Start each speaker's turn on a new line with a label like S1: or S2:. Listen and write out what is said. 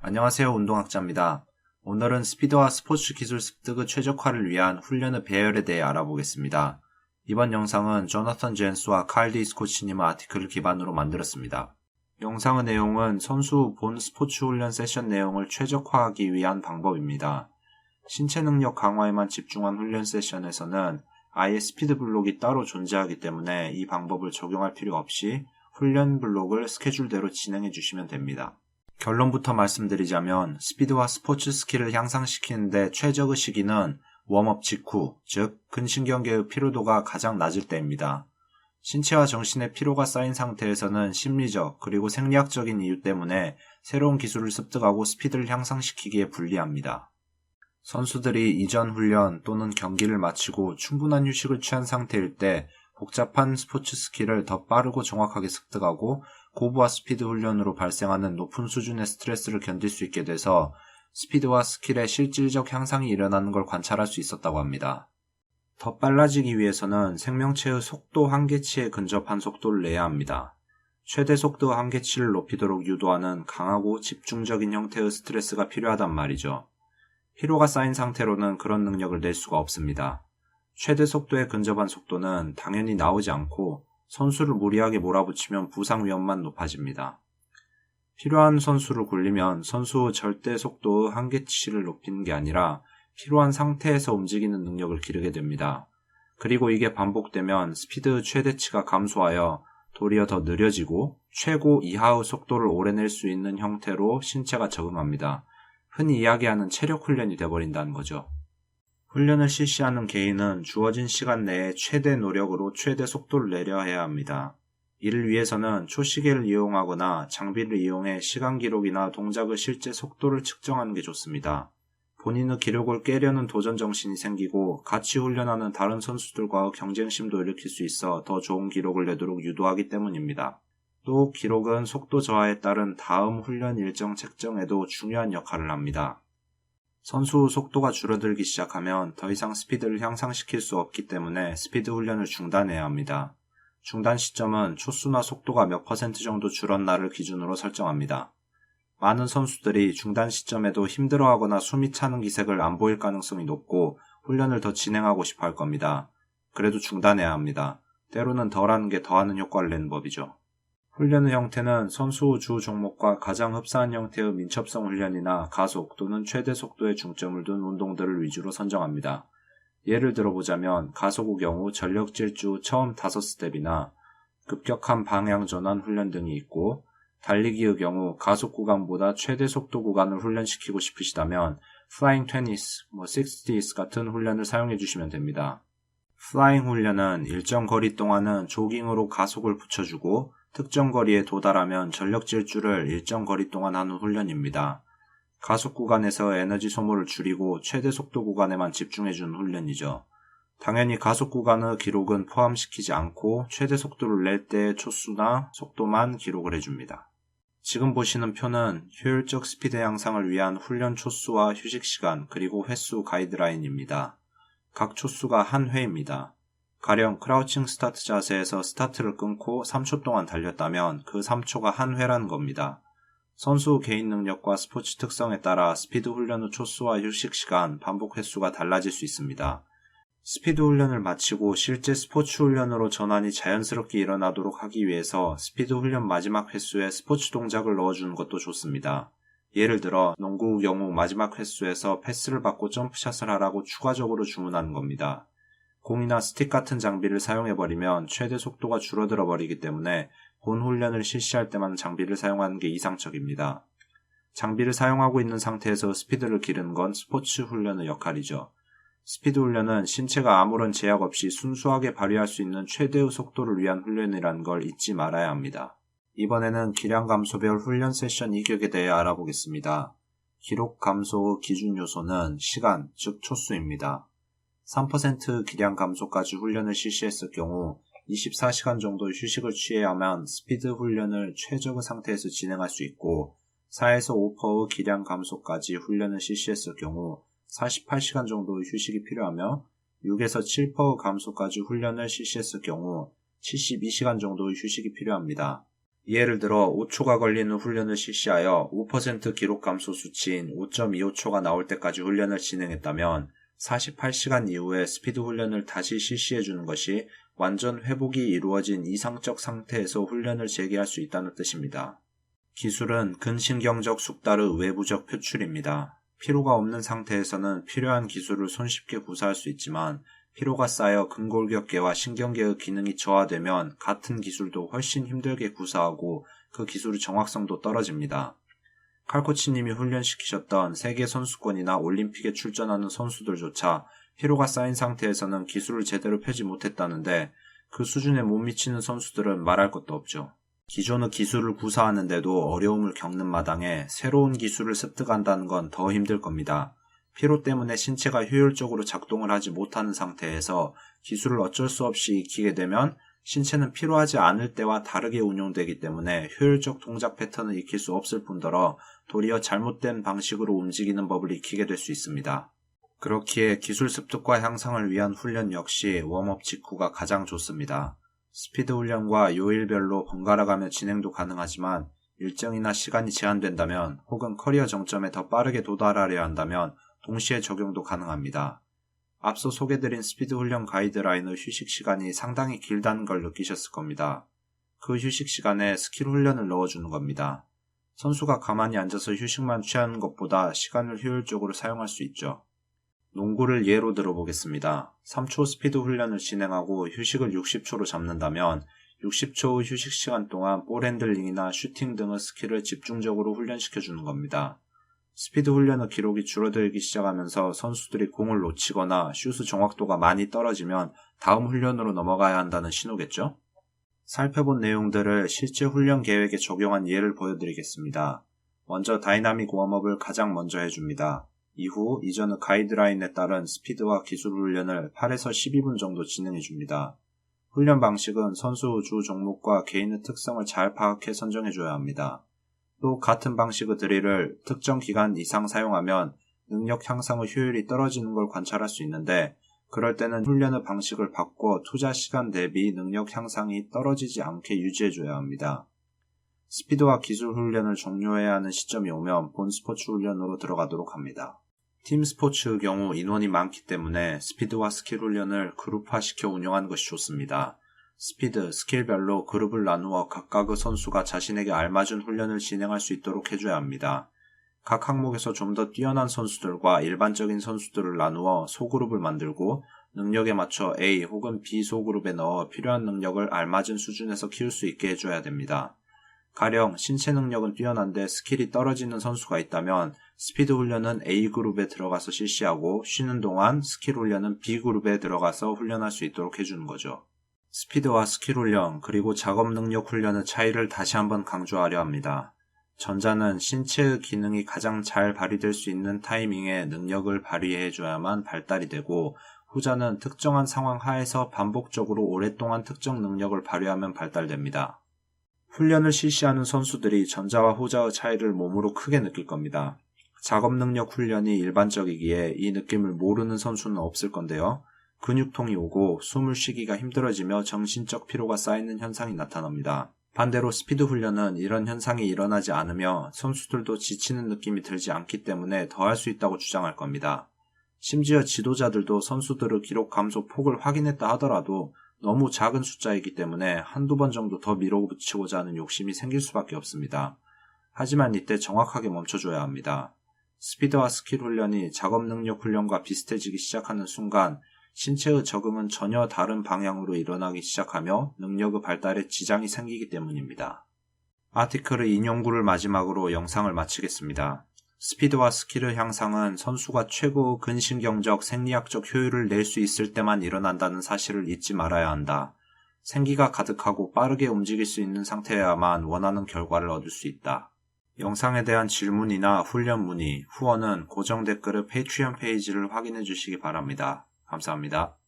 S1: 안녕하세요. 운동학자입니다. 오늘은 스피드와 스포츠 기술 습득의 최적화를 위한 훈련의 배열에 대해 알아보겠습니다. 이번 영상은 조나탄 젠스와 칼 디 스코치님의 아티클을 기반으로 만들었습니다. 영상의 내용은 선수 본 스포츠 훈련 세션 내용을 최적화하기 위한 방법입니다. 신체 능력 강화에만 집중한 훈련 세션에서는 아예 스피드 블록이 따로 존재하기 때문에 이 방법을 적용할 필요 없이 훈련 블록을 스케줄대로 진행해 주시면 됩니다. 결론부터 말씀드리자면 스피드와 스포츠 스킬을 향상시키는데 최적의 시기는 웜업 직후, 즉 근신경계의 피로도가 가장 낮을 때입니다. 신체와 정신의 피로가 쌓인 상태에서는 심리적 그리고 생리학적인 이유 때문에 새로운 기술을 습득하고 스피드를 향상시키기에 불리합니다. 선수들이 이전 훈련 또는 경기를 마치고 충분한 휴식을 취한 상태일 때 복잡한 스포츠 스킬을 더 빠르고 정확하게 습득하고 고부하 스피드 훈련으로 발생하는 높은 수준의 스트레스를 견딜 수 있게 돼서 스피드와 스킬의 실질적 향상이 일어나는 걸 관찰할 수 있었다고 합니다. 더 빨라지기 위해서는 생명체의 속도 한계치에 근접한 속도를 내야 합니다. 최대 속도 한계치를 높이도록 유도하는 강하고 집중적인 형태의 스트레스가 필요하단 말이죠. 피로가 쌓인 상태로는 그런 능력을 낼 수가 없습니다. 최대 속도에 근접한 속도는 당연히 나오지 않고 선수를 무리하게 몰아붙이면 부상 위험만 높아집니다. 필요한 선수를 굴리면 선수의 절대 속도의 한계치를 높이는 게 아니라 필요한 상태에서 움직이는 능력을 기르게 됩니다. 그리고 이게 반복되면 스피드의 최대치가 감소하여 도리어 더 느려지고 최고 이하의 속도를 오래 낼 수 있는 형태로 신체가 적응합니다. 흔히 이야기하는 체력 훈련이 되어버린다는 거죠. 훈련을 실시하는 개인은 주어진 시간 내에 최대 노력으로 최대 속도를 내려 해야 합니다. 이를 위해서는 초시계를 이용하거나 장비를 이용해 시간 기록이나 동작의 실제 속도를 측정하는 게 좋습니다. 본인의 기록을 깨려는 도전 정신이 생기고 같이 훈련하는 다른 선수들과의 경쟁심도 일으킬 수 있어 더 좋은 기록을 내도록 유도하기 때문입니다. 또 기록은 속도 저하에 따른 다음 훈련 일정 책정에도 중요한 역할을 합니다. 선수의 속도가 줄어들기 시작하면 더 이상 스피드를 향상시킬 수 없기 때문에 스피드 훈련을 중단해야 합니다. 중단 시점은 초수나 속도가 몇 % 정도 줄었나를 기준으로 설정합니다. 많은 선수들이 중단 시점에도 힘들어하거나 숨이 차는 기색을 안 보일 가능성이 높고 훈련을 더 진행하고 싶어 할 겁니다. 그래도 중단해야 합니다. 때로는 덜하는 게 더하는 효과를 내는 법이죠. 훈련의 형태는 선수의 주 종목과 가장 흡사한 형태의 민첩성 훈련이나 가속 또는 최대 속도에 중점을 둔 운동들을 위주로 선정합니다. 예를 들어보자면 가속의 경우 전력 질주 처음 5스텝이나 급격한 방향 전환 훈련 등이 있고 달리기의 경우 가속 구간보다 최대 속도 구간을 훈련시키고 싶으시다면 플라잉 테니스, 60s 같은 훈련을 사용해 주시면 됩니다. 플라잉 훈련은 일정 거리 동안은 조깅으로 가속을 붙여주고 특정 거리에 도달하면 전력 질주를 일정 거리 동안 하는 훈련입니다. 가속 구간에서 에너지 소모를 줄이고 최대 속도 구간에만 집중해주는 훈련이죠. 당연히 가속 구간의 기록은 포함시키지 않고 최대 속도를 낼 때의 초수나 속도만 기록을 해줍니다. 지금 보시는 표는 효율적 스피드 향상을 위한 훈련 초수와 휴식 시간 그리고 횟수 가이드라인입니다. 각 초수가 한 회입니다. 가령 크라우칭 스타트 자세에서 스타트를 끊고 3초 동안 달렸다면 그 3초가 한 회라는 겁니다. 선수 개인 능력과 스포츠 특성에 따라 스피드 훈련의 초수와 휴식 시간, 반복 횟수가 달라질 수 있습니다. 스피드 훈련을 마치고 실제 스포츠 훈련으로 전환이 자연스럽게 일어나도록 하기 위해서 스피드 훈련 마지막 횟수에 스포츠 동작을 넣어주는 것도 좋습니다. 예를 들어 농구의 경우 마지막 횟수에서 패스를 받고 점프샷을 하라고 추가적으로 주문하는 겁니다. 공이나 스틱 같은 장비를 사용해버리면 최대 속도가 줄어들어 버리기 때문에 본 훈련을 실시할 때만 장비를 사용하는 게 이상적입니다. 장비를 사용하고 있는 상태에서 스피드를 기르는 건 스포츠 훈련의 역할이죠. 스피드 훈련은 신체가 아무런 제약 없이 순수하게 발휘할 수 있는 최대의 속도를 위한 훈련이라는 걸 잊지 말아야 합니다. 이번에는 기량 감소별 훈련 세션 이격에 대해 알아보겠습니다. 기록 감소의 기준 요소는 시간, 즉 초수입니다. 3% 기량 감소까지 훈련을 실시했을 경우 24시간 정도 휴식을 취해야만 스피드 훈련을 최적의 상태에서 진행할 수 있고 4에서 5%의 기량 감소까지 훈련을 실시했을 경우 48시간 정도의 휴식이 필요하며 6에서 7% 감소까지 훈련을 실시했을 경우 72시간 정도의 휴식이 필요합니다. 예를 들어 5초가 걸리는 훈련을 실시하여 5% 기록 감소 수치인 5.25초가 나올 때까지 훈련을 진행했다면 48시간 이후에 스피드 훈련을 다시 실시해 주는 것이 완전 회복이 이루어진 이상적 상태에서 훈련을 재개할 수 있다는 뜻입니다. 기술은 근신경적 숙달의 외부적 표출입니다. 피로가 없는 상태에서는 필요한 기술을 손쉽게 구사할 수 있지만 피로가 쌓여 근골격계와 신경계의 기능이 저하되면 같은 기술도 훨씬 힘들게 구사하고 그 기술의 정확성도 떨어집니다. 칼코치님이 훈련시키셨던 세계 선수권이나 올림픽에 출전하는 선수들조차 피로가 쌓인 상태에서는 기술을 제대로 펴지 못했다는데 그 수준에 못 미치는 선수들은 말할 것도 없죠. 기존의 기술을 구사하는데도 어려움을 겪는 마당에 새로운 기술을 습득한다는 건 더 힘들 겁니다. 피로 때문에 신체가 효율적으로 작동을 하지 못하는 상태에서 기술을 어쩔 수 없이 익히게 되면 신체는 피로하지 않을 때와 다르게 운용되기 때문에 효율적 동작 패턴을 익힐 수 없을 뿐더러 도리어 잘못된 방식으로 움직이는 법을 익히게 될 수 있습니다. 그렇기에 기술 습득과 향상을 위한 훈련 역시 웜업 직후가 가장 좋습니다. 스피드 훈련과 요일별로 번갈아가며 진행도 가능하지만 일정이나 시간이 제한된다면 혹은 커리어 정점에 더 빠르게 도달하려 한다면 동시에 적용도 가능합니다. 앞서 소개드린 스피드 훈련 가이드라인의 휴식 시간이 상당히 길다는 걸 느끼셨을 겁니다. 그 휴식 시간에 스킬 훈련을 넣어주는 겁니다. 선수가 가만히 앉아서 휴식만 취하는 것보다 시간을 효율적으로 사용할 수 있죠. 농구를 예로 들어보겠습니다. 3초 스피드 훈련을 진행하고 휴식을 60초로 잡는다면 60초의 휴식 시간 동안 볼 핸들링이나 슈팅 등의 스킬을 집중적으로 훈련시켜주는 겁니다. 스피드 훈련의 기록이 줄어들기 시작하면서 선수들이 공을 놓치거나 슛의 정확도가 많이 떨어지면 다음 훈련으로 넘어가야 한다는 신호겠죠? 살펴본 내용들을 실제 훈련 계획에 적용한 예를 보여드리겠습니다. 먼저 다이나믹 웜업을 가장 먼저 해줍니다. 이후 이전의 가이드라인에 따른 스피드와 기술 훈련을 8에서 12분 정도 진행해줍니다. 훈련 방식은 선수의 주 종목과 개인의 특성을 잘 파악해 선정해줘야 합니다. 또 같은 방식의 드릴을 특정 기간 이상 사용하면 능력 향상의 효율이 떨어지는 걸 관찰할 수 있는데 그럴 때는 훈련의 방식을 바꿔 투자 시간 대비 능력 향상이 떨어지지 않게 유지해줘야 합니다. 스피드와 기술 훈련을 종료해야 하는 시점이 오면 본 스포츠 훈련으로 들어가도록 합니다. 팀 스포츠의 경우 인원이 많기 때문에 스피드와 스킬 훈련을 그룹화시켜 운영하는 것이 좋습니다. 스피드, 스킬별로 그룹을 나누어 각각의 선수가 자신에게 알맞은 훈련을 진행할 수 있도록 해줘야 합니다. 각 항목에서 좀 더 뛰어난 선수들과 일반적인 선수들을 나누어 소그룹을 만들고 능력에 맞춰 A 혹은 B 소그룹에 넣어 필요한 능력을 알맞은 수준에서 키울 수 있게 해줘야 됩니다. 가령 신체 능력은 뛰어난데 스킬이 떨어지는 선수가 있다면 스피드 훈련은 A그룹에 들어가서 실시하고 쉬는 동안 스킬 훈련은 B그룹에 들어가서 훈련할 수 있도록 해주는 거죠. 스피드와 스킬 훈련 그리고 작업 능력 훈련의 차이를 다시 한번 강조하려 합니다. 전자는 신체의 기능이 가장 잘 발휘될 수 있는 타이밍에 능력을 발휘해줘야만 발달이 되고 후자는 특정한 상황 하에서 반복적으로 오랫동안 특정 능력을 발휘하면 발달됩니다. 훈련을 실시하는 선수들이 전자와 후자의 차이를 몸으로 크게 느낄 겁니다. 작업 능력 훈련이 일반적이기에 이 느낌을 모르는 선수는 없을 건데요. 근육통이 오고 숨을 쉬기가 힘들어지며 정신적 피로가 쌓이는 현상이 나타납니다. 반대로 스피드 훈련은 이런 현상이 일어나지 않으며 선수들도 지치는 느낌이 들지 않기 때문에 더 할 수 있다고 주장할 겁니다. 심지어 지도자들도 선수들의 기록 감소 폭을 확인했다 하더라도 너무 작은 숫자이기 때문에 한두 번 정도 더 밀어붙이고자 하는 욕심이 생길 수밖에 없습니다. 하지만 이때 정확하게 멈춰줘야 합니다. 스피드와 스킬 훈련이 작업 능력 훈련과 비슷해지기 시작하는 순간 신체의 적응은 전혀 다른 방향으로 일어나기 시작하며 능력의 발달에 지장이 생기기 때문입니다. 아티클의 인용구를 마지막으로 영상을 마치겠습니다. 스피드와 스킬의 향상은 선수가 최고의 근신경적 생리학적 효율을 낼 수 있을 때만 일어난다는 사실을 잊지 말아야 한다. 생기가 가득하고 빠르게 움직일 수 있는 상태여야만 원하는 결과를 얻을 수 있다. 영상에 대한 질문이나 훈련 문의, 후원은 고정 댓글의 페이트리언 페이지를 확인해 주시기 바랍니다. 감사합니다.